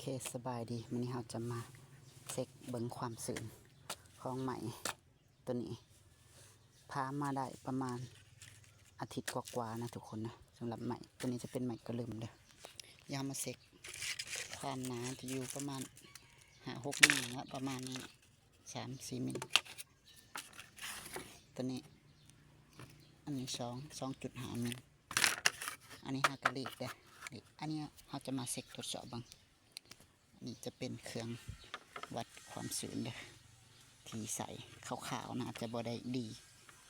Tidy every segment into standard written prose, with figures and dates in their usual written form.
เคสบายดีวันนี้เราจะมาเช็คเบิ่งความสื่นของไหมตัวนี้พามาได้ประมาณอาทิตย์กว่าๆนะทุกคนนะสำหรับไหมตัวนี้จะเป็นไหมกระลืมเด้อยามาเช็คความหนาจะอยู่ประมาณ5-6 มิลนะประมาณนี้3-4 มิลตัวนี้อันนี้2.5 มิลอันนี้5กะลีเด้อันนี้เราจะมาเช็คทดสอบบ้างนี่จะเป็นเครื่องวัดความชื้นเด้อที่ใส่ขาวๆนะจะบ่ได้ดี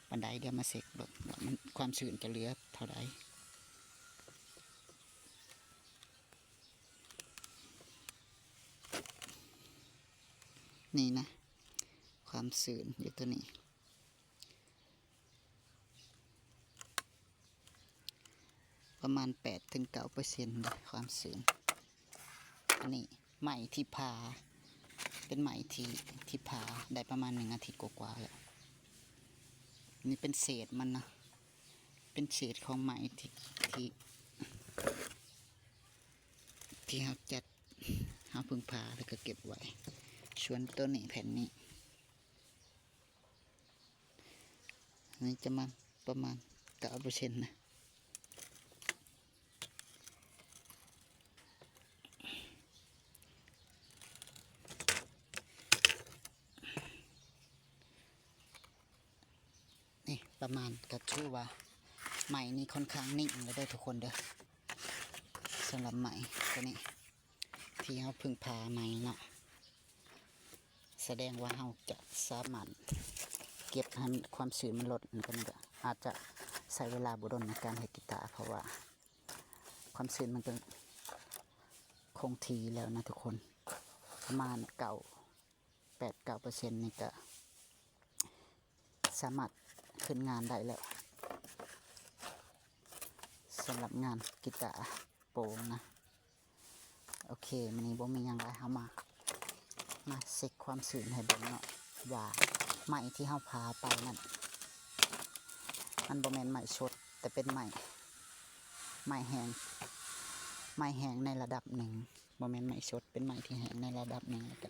ปันไดเดี๋ยวมาเช็คแบบว่ามันความชื้นจะเหลือเท่าไรนี่นะความชื้นอยู่ตัวนี้ประมาณ 8-9% ความชื้นอันนี้ไหมที่พาเป็นไหมที่พาได้ประมาณ1 อาทิตย์กว่าแล้วนี่เป็นเศษมันนะเป็นเศษของไหมที่เราจัดเราพึ่งพาแล้วก็เก็บไว้ส่วนตัวนี้แผ่นนี้นี่จะมาประมาณ 9% นะนี่ประมาณก็ถือว่าไหมนี่ค่อนข้างนิ่งเลยได้ทุกคนเด้อสำหรับไหมตัวนี้ที่เราพึ่งพาไหมเนาะแสดงว่าเราจะสามารถเก็บให้ความชื้นมันลดกันก็อาจจะใช้เวลาบุดนในการให้กีตาร์เพราะว่าความชื้นมันก็คงทีแล้วนะทุกคนประมาณ8-9%นี่ก็สามารถขึ้นงานได้แล้วสำหรับงานกีตาร์โปร่งนะโอเคมันนี้บ่มีอย่างไรเข้ามาเช็คความชื้นให้เบิ่งเนาะว่าไหมที่เฮาพาไปนั่นมันบ่แม่นไหมสดแต่เป็นไหมแห้งในระดับหนึ่งบ่แม่นไหมสดเป็นไหมที่แห้งในระดับหนึ่งแล้วก็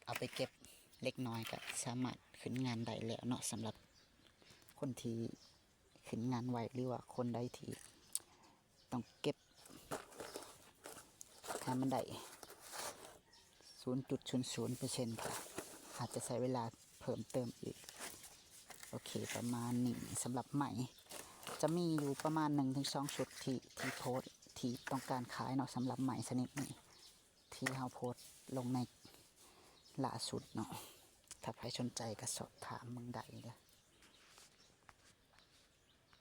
เอาไปเก็บเล็กน้อยก็สามารถขึ้นงานได้แล้วเนาะสำหรับคนที่ขึ้นงานไวหรือว่าคนใดที่ต้องเก็บให้มันได้ 0.00% ค่ะอาจจะใช้เวลาเพิ่มเติมอีกโอเคประมาณนี้สำหรับไหมจะมีอยู่ประมาณ 1-2 ชุดที่โพสที่ต้องการขายเนาะสำหรับไหมชนิดนี้ที่เราโพสลงในล่าสุดเนาะถ้าใครสนใจก็สอบถามมึงได้เด้อ